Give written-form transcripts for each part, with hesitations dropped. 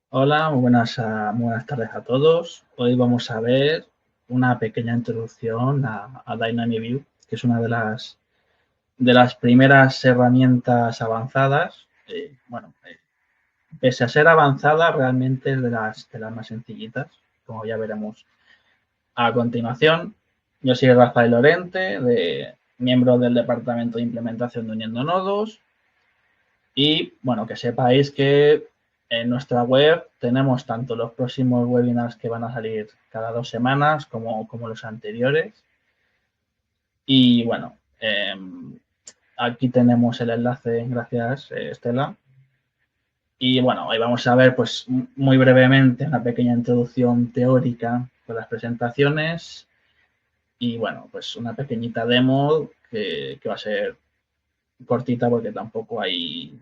Hola, muy buenas tardes a todos. Hoy vamos a ver una pequeña introducción a Dynamic View, que es una de las primeras herramientas avanzadas. Pese a ser avanzada, realmente es de las más sencillitas, como ya veremos a continuación. Yo soy Rafael Lorente, miembro del Departamento de Implementación de Uniendo Nodos. Y bueno, que sepáis que en nuestra web tenemos tanto los próximos webinars que van a salir cada 2 semanas como los anteriores. Y bueno, aquí tenemos el enlace, gracias Estela. Y bueno, hoy vamos a ver pues muy brevemente una pequeña introducción teórica con las presentaciones y bueno, pues una pequeñita demo que va a ser cortita porque tampoco hay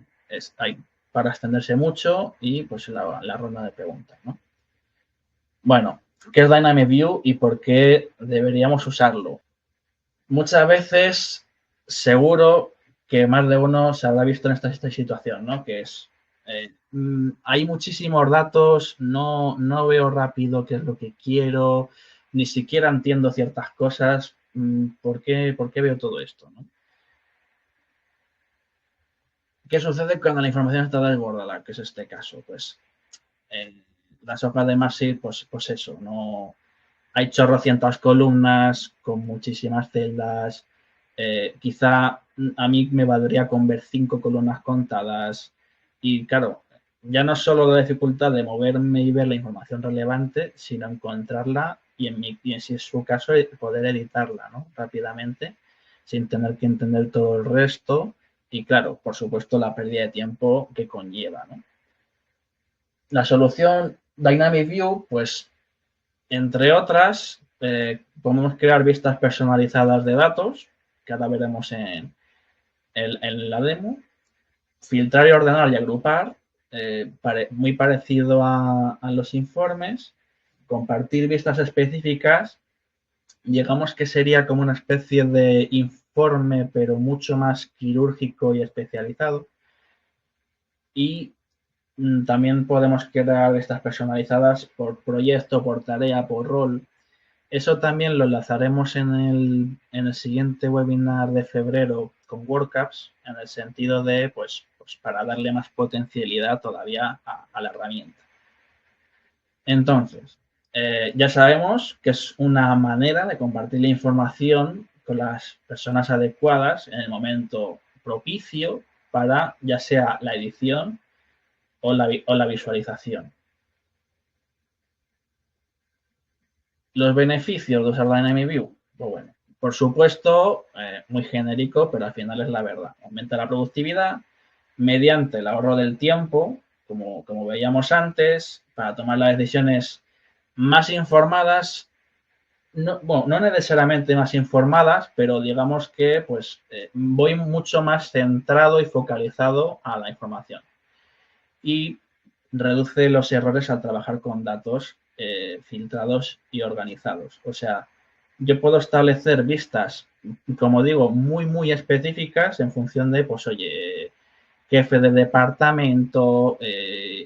para extenderse mucho y pues la ronda de preguntas, ¿no? Bueno, ¿qué es Dynamic View y por qué deberíamos usarlo? Muchas veces, seguro que más de uno se habrá visto en esta situación, ¿no? Que es, hay muchísimos datos, no veo rápido qué es lo que quiero, ni siquiera entiendo ciertas cosas, por qué veo todo esto, ¿no? ¿Qué sucede cuando la información está desbordada? Que es este caso. Pues en las hojas de Marshall, pues eso, no hay chorrocientas columnas con muchísimas celdas. Quizá a mí me valdría con ver 5 columnas contadas. Y claro, ya no solo la dificultad de moverme y ver la información relevante, sino encontrarla y en si es su caso, poder editarla, ¿no? Rápidamente, sin tener que entender todo el resto. Y claro, por supuesto, la pérdida de tiempo que conlleva, ¿no? La solución Dynamic View, pues entre otras, podemos crear vistas personalizadas de datos, que ahora veremos en la demo, filtrar y ordenar y agrupar, muy parecido a los informes, compartir vistas específicas, digamos que sería como una especie de informe, pero mucho más quirúrgico y especializado. Y también podemos crear estas personalizadas por proyecto, por tarea, por rol. Eso también lo enlazaremos en el siguiente webinar de febrero con WordCamps, en el sentido de, pues para darle más potencialidad todavía a la herramienta. Entonces, ya sabemos que es una manera de compartir la información con las personas adecuadas en el momento propicio para ya sea la edición o la visualización. Los beneficios de usar Dynamic View, pues bueno, por supuesto, muy genérico, pero al final es la verdad. Aumenta la productividad mediante el ahorro del tiempo, como veíamos antes, para tomar las decisiones más informadas, no, bueno, no necesariamente más informadas, pero digamos que pues voy mucho más centrado y focalizado a la información. Y reduce los errores al trabajar con datos filtrados y organizados. O sea, yo puedo establecer vistas, como digo, muy específicas en función de, pues, oye, jefe de departamento,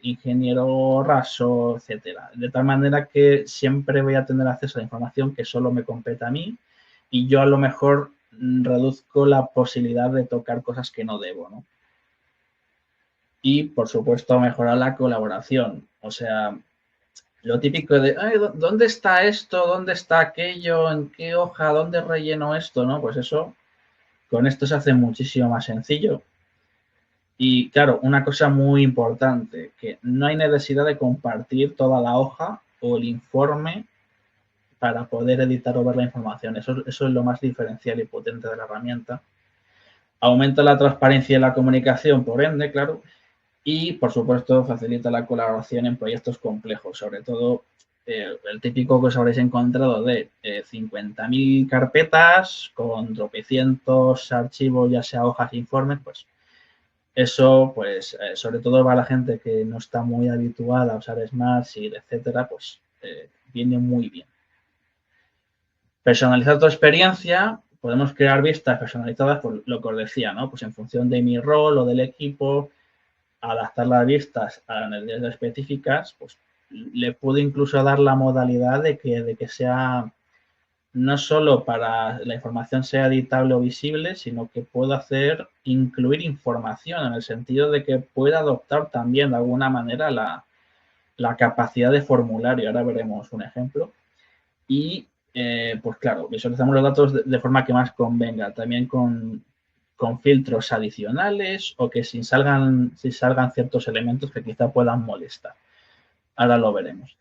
ingeniero raso, etcétera. De tal manera que siempre voy a tener acceso a la información que solo me compete a mí y yo a lo mejor reduzco la posibilidad de tocar cosas que no debo, ¿no? Y, por supuesto, mejorar la colaboración. O sea, lo típico de, ay, ¿dónde está esto? ¿Dónde está aquello? ¿En qué hoja? ¿Dónde relleno esto? ¿No? Pues eso, con esto se hace muchísimo más sencillo. Y claro, una cosa muy importante, que no hay necesidad de compartir toda la hoja o el informe para poder editar o ver la información. Eso es lo más diferencial y potente de la herramienta. Aumenta la transparencia y la comunicación, por ende, claro, y, por supuesto, facilita la colaboración en proyectos complejos, sobre todo el típico que os habréis encontrado de 50.000 carpetas con tropecientos archivos, ya sea hojas, informes, pues eso, pues sobre todo para la gente que no está muy habituada a usar Smartsheet, etcétera, pues viene muy bien. Personalizar tu experiencia, podemos crear vistas personalizadas por lo que os decía, ¿no? Pues en función de mi rol o del equipo, adaptar las vistas a necesidades específicas, pues le puedo incluso dar la modalidad de que sea no solo para la información sea editable o visible, sino que puedo incluir información en el sentido de que pueda adoptar también de alguna manera la capacidad de formulario. Ahora veremos un ejemplo. Y pues claro, visualizamos los datos de forma que más convenga, también con filtros adicionales o que si salgan ciertos elementos que quizá puedan molestar. Ahora lo veremos.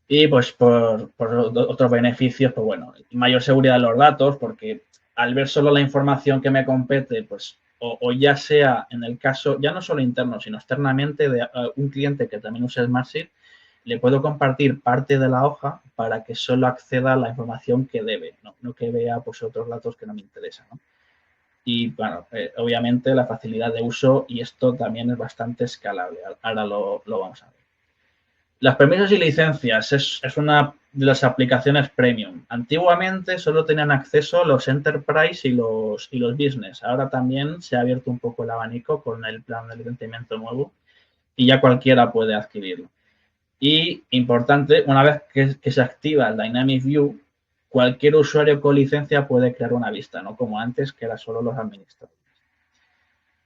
Y pues por otros beneficios, pues bueno, mayor seguridad de los datos, porque al ver solo la información que me compete, pues o ya sea en el caso, ya no solo interno, sino externamente de un cliente que también use SmartSheet, le puedo compartir parte de la hoja para que solo acceda a la información que debe, no que vea pues otros datos que no me interesan, ¿no? Y bueno, obviamente la facilidad de uso y esto también es bastante escalable. Ahora lo vamos a ver. Los permisos y licencias es una de las aplicaciones premium. Antiguamente solo tenían acceso los enterprise y los business. Ahora también se ha abierto un poco el abanico con el plan de licenciamiento nuevo y ya cualquiera puede adquirirlo. Y importante, una vez que se activa el Dynamic View, cualquier usuario con licencia puede crear una vista, no como antes, que era solo los administradores.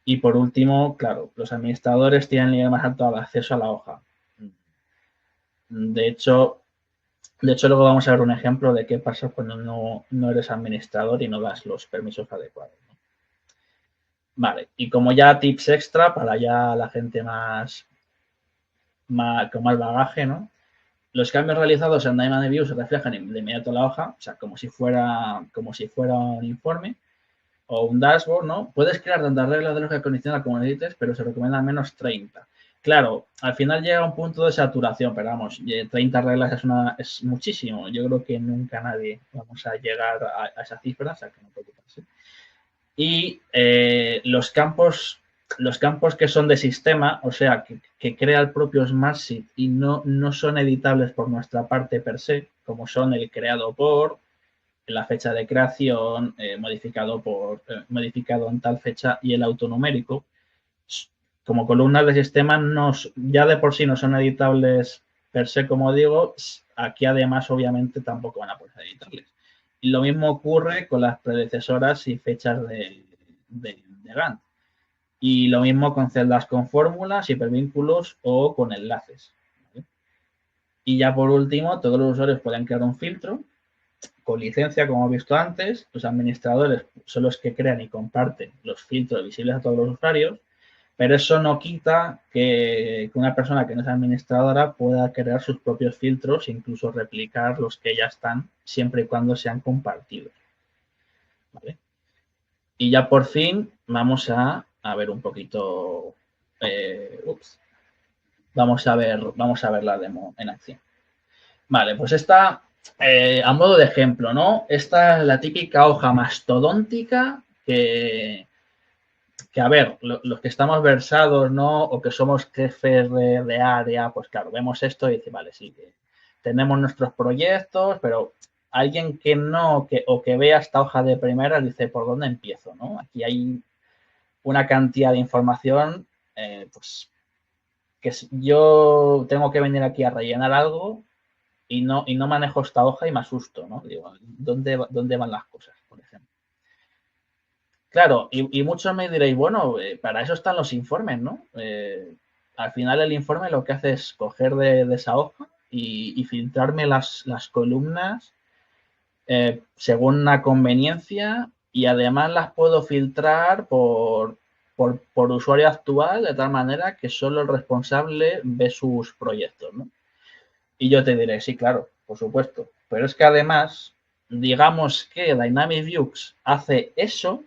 Y por último, claro, los administradores tienen el nivel más alto de acceso a la hoja. De hecho, luego vamos a ver un ejemplo de qué pasa cuando no eres administrador y no das los permisos adecuados, ¿no? Vale, y como ya tips extra para ya la gente con más bagaje, ¿no? Los cambios realizados en Dynamic View se reflejan de inmediato en la hoja, o sea, como si fuera un informe o un dashboard, ¿no? Puedes crear tantas reglas de lógica condicional como necesites, pero se recomiendan menos 30. Claro, al final llega un punto de saturación, pero vamos, 30 reglas es muchísimo. Yo creo que nunca nadie vamos a llegar a esa cifra, o sea, que no preocuparse. Y los campos que son de sistema, o sea, que crea el propio SmartSheet y no son editables por nuestra parte per se, como son el creado por, la fecha de creación, modificado en tal fecha y el autonumérico, como columnas de sistema ya de por sí no son editables per se, como digo, aquí además obviamente tampoco van a poder editarles. Y lo mismo ocurre con las predecesoras y fechas de Gantt. Y lo mismo con celdas con fórmulas, hipervínculos o con enlaces. ¿Vale? Y ya por último, todos los usuarios pueden crear un filtro con licencia, como hemos visto antes. Los administradores son los que crean y comparten los filtros visibles a todos los usuarios, pero eso no quita que una persona que no es administradora pueda crear sus propios filtros e incluso replicar los que ya están, siempre y cuando sean compartidos. ¿Vale? Y ya por fin vamos a ver un poquito. Vamos a ver la demo en acción. Vale, pues esta, a modo de ejemplo, ¿no? Esta es la típica hoja mastodóntica que a ver, los que estamos versados, ¿no? O que somos jefes de área, pues claro, vemos esto y dice, vale, sí, tenemos nuestros proyectos, pero alguien que no, o que vea esta hoja de primera dice, ¿por dónde empiezo, no? Aquí hay una cantidad de información, pues, que yo tengo que venir aquí a rellenar algo y no manejo esta hoja y me asusto, ¿no? Digo, ¿dónde van las cosas, por ejemplo? Claro, y muchos me diréis, bueno, para eso están los informes, ¿no? Al final el informe lo que hace es coger de esa hoja y filtrarme las columnas según una conveniencia y además las puedo filtrar por usuario actual de tal manera que solo el responsable ve sus proyectos, ¿no? Y yo te diré, sí, claro, por supuesto. Pero es que además, digamos que Dynamic Views hace eso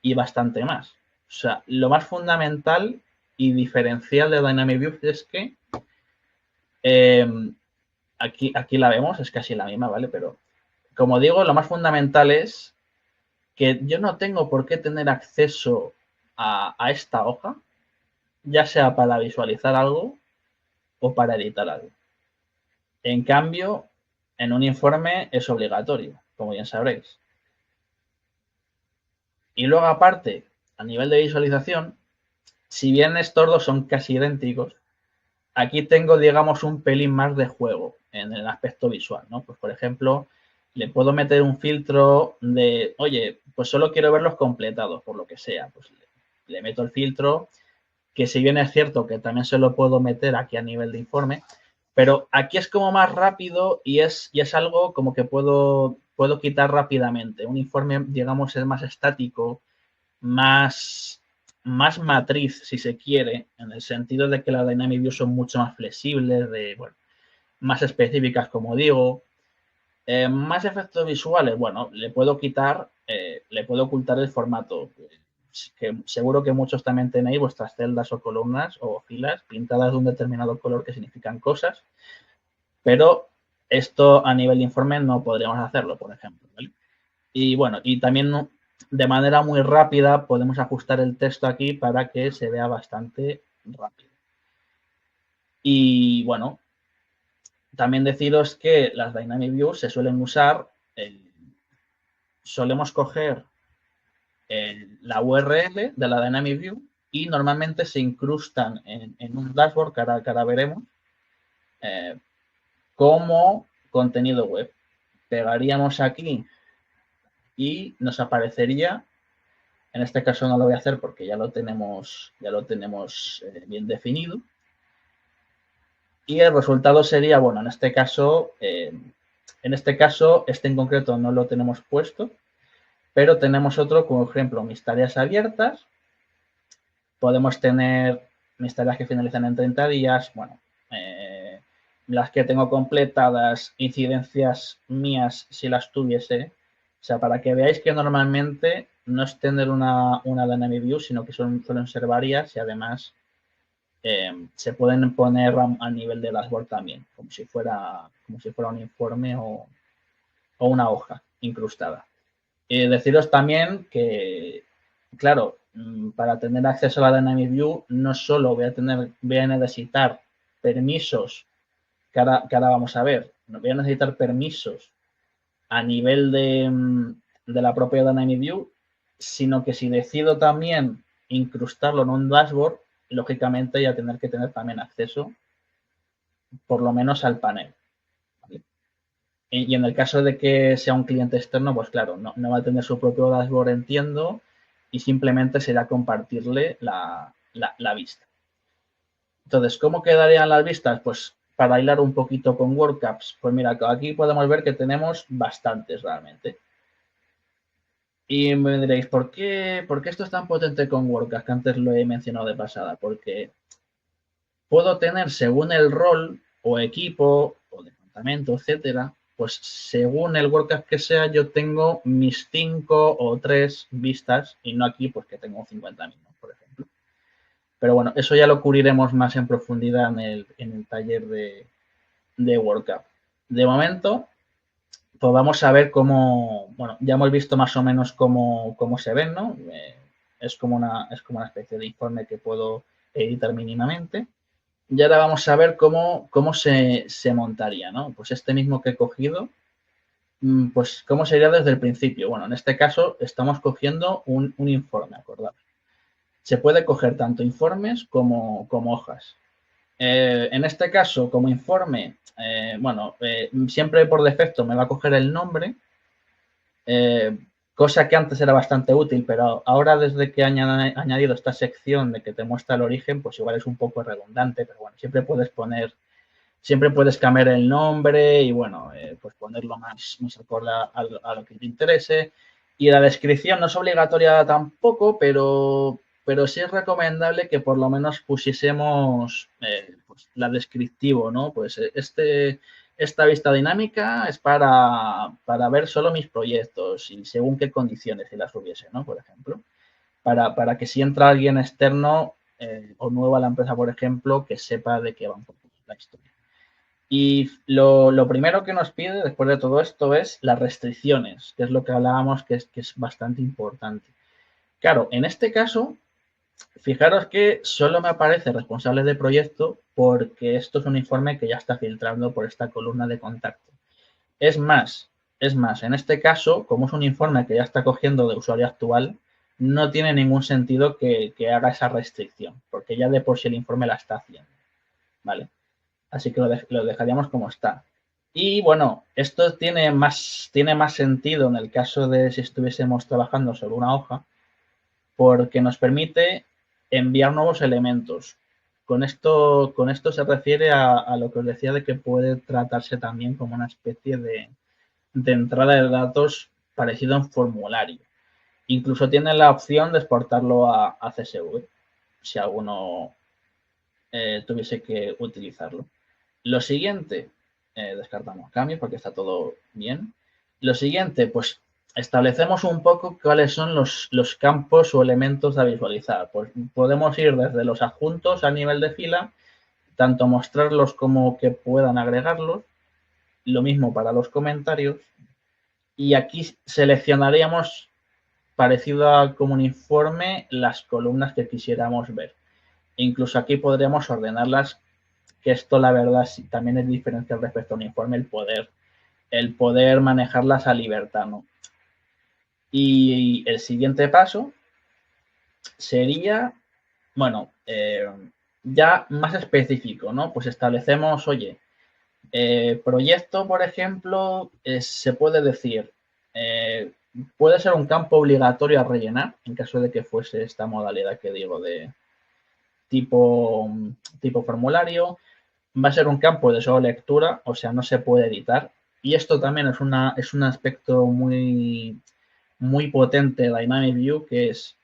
y bastante más. O sea, lo más fundamental y diferencial de Dynamic Views es que eh, aquí la vemos, es casi la misma, ¿vale? Pero como digo, lo más fundamental es que yo no tengo por qué tener acceso a esta hoja, ya sea para visualizar algo o para editar algo. En cambio, en un informe es obligatorio, como bien sabréis. Y luego, aparte, a nivel de visualización, si bien estos dos son casi idénticos, aquí tengo, digamos, un pelín más de juego en el aspecto visual, ¿no? Pues, por ejemplo, le puedo meter un filtro de, oye, pues solo quiero verlos completados, por lo que sea. Pues le meto el filtro, que si bien es cierto que también se lo puedo meter aquí a nivel de informe, pero aquí es como más rápido y es algo como que puedo quitar rápidamente. Un informe, digamos, es más estático, más, más matriz, si se quiere, en el sentido de que las Dynamic Views son mucho más flexibles, bueno, más específicas, como digo. Más efectos visuales, bueno, le puedo ocultar el formato. Que seguro que muchos también tenéis vuestras celdas o columnas o filas pintadas de un determinado color que significan cosas, pero esto a nivel de informe no podríamos hacerlo, por ejemplo, ¿vale? Y bueno, y también de manera muy rápida podemos ajustar el texto aquí para que se vea bastante rápido. Y bueno, también deciros que las Dynamic Views se suelen usar, solemos coger la URL de la Dynamic View y normalmente se incrustan en un dashboard que ahora veremos como contenido web. Pegaríamos aquí y nos aparecería. En este caso no lo voy a hacer porque ya lo tenemos bien definido. Y el resultado sería, bueno, en este caso, este en concreto no lo tenemos puesto, pero tenemos otro, como ejemplo, mis tareas abiertas. Podemos tener mis tareas que finalizan en 30 días, bueno, las que tengo completadas, incidencias mías si las tuviese. O sea, para que veáis que normalmente no es tener una Dynamic View, sino que suelen ser varias y además se pueden poner a nivel de dashboard también, como si fuera un informe o una hoja incrustada. Deciros también que, claro, para tener acceso a la Dynamic View no solo voy a necesitar permisos, que ahora vamos a ver, voy a necesitar permisos a nivel de la propia Dynamic View, sino que si decido también incrustarlo en un dashboard, lógicamente ya tener que tener también acceso por lo menos al panel. ¿Vale? Y en el caso de que sea un cliente externo, pues claro, no va a tener su propio dashboard, entiendo, y simplemente será compartirle la vista. Entonces, ¿cómo quedarían las vistas? Pues para hilar un poquito con WordCaps, pues mira, aquí podemos ver que tenemos bastantes realmente. Y me diréis, ¿por qué esto es tan potente con WordCaps? Que antes lo he mencionado de pasada. Porque puedo tener, según el rol o equipo o departamento, etcétera, pues según el WordCamp que sea, yo tengo mis 5 o 3 vistas y no aquí, pues que tengo 50.000, ¿no? Por ejemplo. Pero bueno, eso ya lo cubriremos más en profundidad en el taller de WordCamp. De momento, pues vamos a ver cómo, bueno, ya hemos visto más o menos cómo se ven, ¿no? Es como una especie de informe que puedo editar mínimamente. Y ahora vamos a ver cómo se montaría, ¿no? Pues este mismo que he cogido, pues cómo sería desde el principio. Bueno, en este caso estamos cogiendo un informe, acordado. Se puede coger tanto informes como hojas. En este caso, como informe, bueno, siempre por defecto me va a coger el nombre, cosa que antes era bastante útil, pero ahora desde que han añadido esta sección de que te muestra el origen, pues igual es un poco redundante, pero bueno, siempre puedes cambiar el nombre y bueno, pues ponerlo más acorde a lo que te interese. Y la descripción no es obligatoria tampoco, pero sí es recomendable que por lo menos pusiésemos pues, la descriptivo, ¿no? Pues esta vista dinámica es para ver solo mis proyectos y según qué condiciones si las hubiese, ¿no? Por ejemplo, para que si entra alguien externo o nuevo a la empresa, por ejemplo, que sepa de qué va un poco la historia. Y lo primero que nos pide después de todo esto es las restricciones, que es lo que hablábamos que es bastante importante. Claro, en este caso, fijaros que solo me aparece responsable de proyecto porque esto es un informe que ya está filtrando por esta columna de contacto. Es más, en este caso, como es un informe que ya está cogiendo de usuario actual, no tiene ningún sentido que haga esa restricción, porque ya de por sí el informe la está haciendo, ¿vale? Así que lo dejaríamos como está. Y bueno, esto tiene más sentido en el caso de si estuviésemos trabajando sobre una hoja, porque nos permite enviar nuevos elementos. Con esto se refiere a lo que os decía de que puede tratarse también como una especie de entrada de datos parecido a un formulario. Incluso tiene la opción de exportarlo a CSV, si alguno tuviese que utilizarlo. Lo siguiente, descartamos cambios porque está todo bien. Lo siguiente, pues establecemos un poco cuáles son los campos o elementos a visualizar. Pues podemos ir desde los adjuntos a nivel de fila, tanto mostrarlos como que puedan agregarlos. Lo mismo para los comentarios. Y aquí seleccionaríamos, parecido a como un informe, las columnas que quisiéramos ver. Incluso aquí podríamos ordenarlas, que esto la verdad también es diferencial respecto a un informe, el poder manejarlas a libertad, ¿no? Y el siguiente paso sería, bueno, ya más específico, ¿no? Pues establecemos, oye, proyecto, por ejemplo, se puede decir, puede ser un campo obligatorio a rellenar, en caso de que fuese esta modalidad que digo de tipo formulario. Va a ser un campo de solo lectura, o sea, no se puede editar. Y esto también es un aspecto muy, muy potente de Dynamic View, que es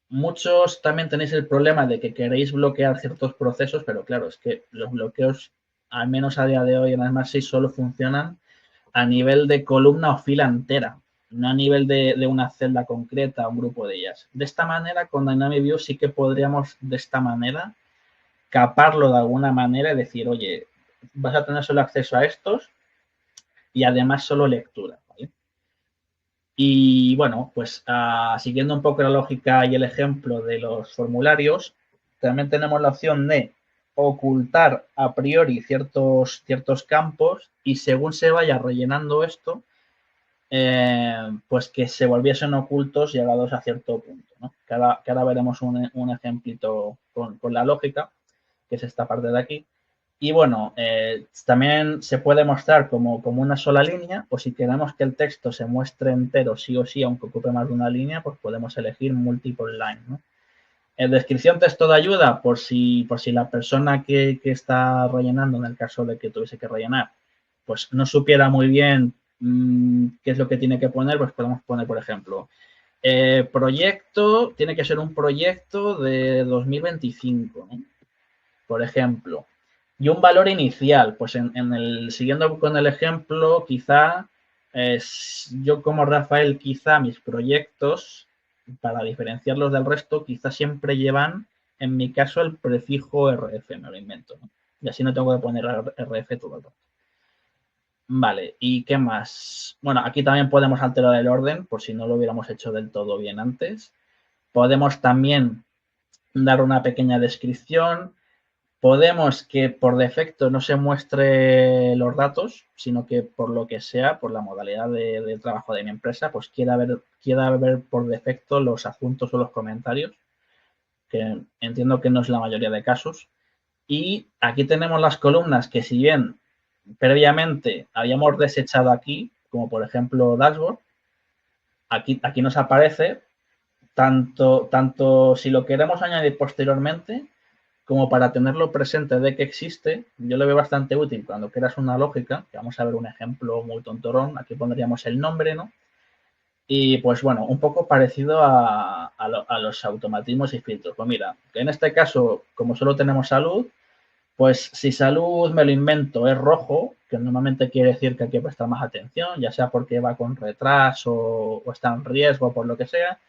muchos también tenéis el problema de que queréis bloquear ciertos procesos, pero claro, es que los bloqueos, al menos a día de hoy en Además 6, solo funcionan a nivel de columna o fila entera, no a nivel de una celda concreta o un grupo de ellas. De esta manera, con Dynamic View sí que podríamos, de esta manera, caparlo de alguna manera y decir, oye, vas a tener solo acceso a estos y además solo lectura. ¿Vale? Y bueno, pues siguiendo un poco la lógica y el ejemplo de los formularios, también tenemos la opción de ocultar a priori ciertos campos y según se vaya rellenando esto, pues que se volviesen ocultos llegados a cierto punto. ¿No? Que ahora veremos un ejemplito con la lógica, que es esta parte de aquí. Y bueno, también se puede mostrar como una sola línea, o si queremos que el texto se muestre entero sí o sí, aunque ocupe más de una línea, pues podemos elegir multiple line, ¿no? En descripción texto de ayuda, por si la persona que está rellenando, en el caso de que tuviese que rellenar, pues no supiera muy bien qué es lo que tiene que poner, pues podemos poner, por ejemplo, proyecto, tiene que ser un proyecto de 2025, ¿no? Por ejemplo. Y un valor inicial, pues siguiendo con el ejemplo, quizá yo como Rafael, quizá mis proyectos, para diferenciarlos del resto, quizá siempre llevan, en mi caso, el prefijo RF, me lo invento, ¿no? Y así no tengo que poner RF todo el rato. Vale, ¿y qué más? Bueno, aquí también podemos alterar el orden, por si no lo hubiéramos hecho del todo bien antes. Podemos también dar una pequeña descripción. Podemos que por defecto no se muestre los datos, sino que por lo que sea, por la modalidad de trabajo de mi empresa, pues quiera ver por defecto los adjuntos o los comentarios, que entiendo que no es la mayoría de casos. Y aquí tenemos las columnas que si bien previamente habíamos desechado aquí, como por ejemplo dashboard, aquí nos aparece tanto si lo queremos añadir posteriormente como para tenerlo presente de que existe. Yo lo veo bastante útil cuando creas una lógica, que vamos a ver un ejemplo muy tontorón, aquí pondríamos el nombre, ¿no? Y pues bueno, un poco parecido a los automatismos y filtros. Pues mira, que en este caso, como solo tenemos salud, pues si salud me lo invento es rojo, que normalmente quiere decir que hay que prestar más atención, ya sea porque va con retraso o está en riesgo por lo que sea.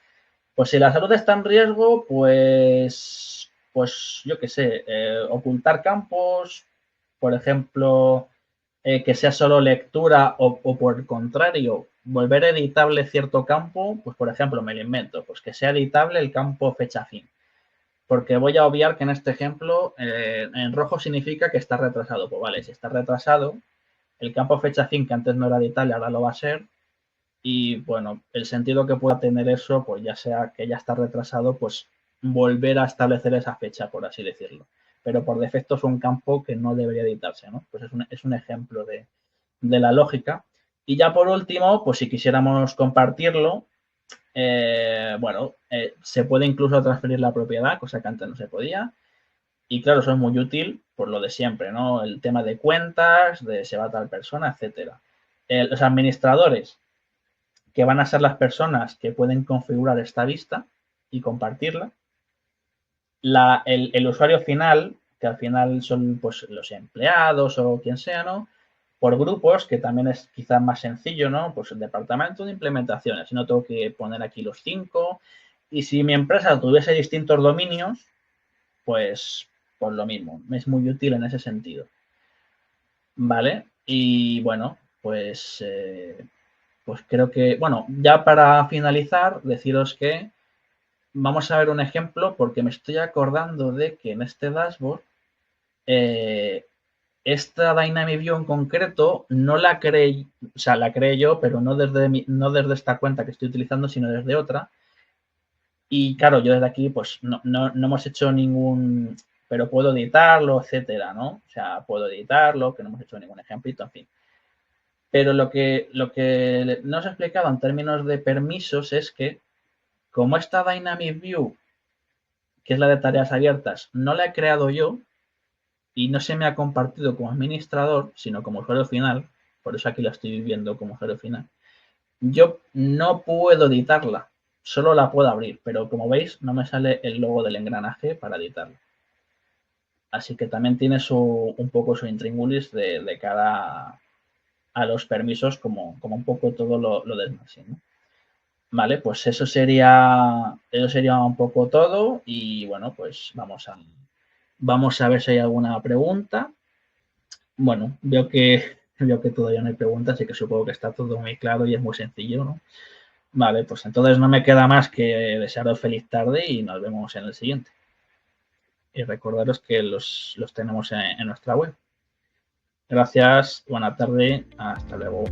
Pues si la salud está en riesgo, pues yo qué sé, ocultar campos, por ejemplo, que sea solo lectura o por el contrario, volver editable cierto campo, pues por ejemplo, me lo invento, pues que sea editable el campo fecha fin. Porque voy a obviar que en este ejemplo, en rojo significa que está retrasado. Pues vale, si está retrasado, el campo fecha fin que antes no era editable, ahora lo va a ser. y bueno, el sentido que pueda tener eso, pues ya sea que ya está retrasado, pues volver a establecer esa fecha, por así decirlo. Pero por defecto es un campo que no debería editarse, ¿no? Pues es un ejemplo de la lógica. Y ya por último, pues si quisiéramos compartirlo, bueno, se puede incluso transferir la propiedad, cosa que antes no se podía. Y claro, eso es muy útil por lo de siempre, ¿no? El tema de cuentas, de se va a tal persona, etcétera. Los administradores, que van a ser las personas que pueden configurar esta vista y compartirla. El usuario final, que al final son pues los empleados o quien sea, ¿no? Por grupos, que también es quizás más sencillo, ¿no? Pues el departamento de implementaciones, si no tengo que poner aquí los 5. Y si mi empresa tuviese distintos dominios, pues lo mismo, es muy útil en ese sentido. ¿Vale? Y bueno, pues creo que, bueno, ya para finalizar, deciros que vamos a ver un ejemplo porque me estoy acordando de que en este dashboard, eh, esta Dynamic View en concreto no la creé, o sea, la creé yo, pero no desde esta cuenta que estoy utilizando, sino desde otra. Y claro, yo desde aquí, pues no hemos hecho ningún, pero puedo editarlo, etcétera, ¿no? O sea, puedo editarlo, que no hemos hecho ningún ejemplito, en fin. Pero lo que no os he explicado en términos de permisos es que, como esta Dynamic View, que es la de tareas abiertas, no la he creado yo y no se me ha compartido como administrador, sino como usuario final, por eso aquí la estoy viendo como usuario final, yo no puedo editarla, solo la puedo abrir, pero como veis no me sale el logo del engranaje para editarla. Así que también tiene un poco su intríngulis de cara a los permisos, como un poco todo lo del Smashing, ¿no? Vale, pues eso sería un poco todo y bueno, pues vamos a ver si hay alguna pregunta. Bueno, veo que todavía no hay preguntas, así que supongo que está todo muy claro y es muy sencillo, ¿no? Vale, pues entonces no me queda más que desearos feliz tarde y nos vemos en el siguiente. Y recordaros que los tenemos en nuestra web. Gracias, buena tarde, hasta luego.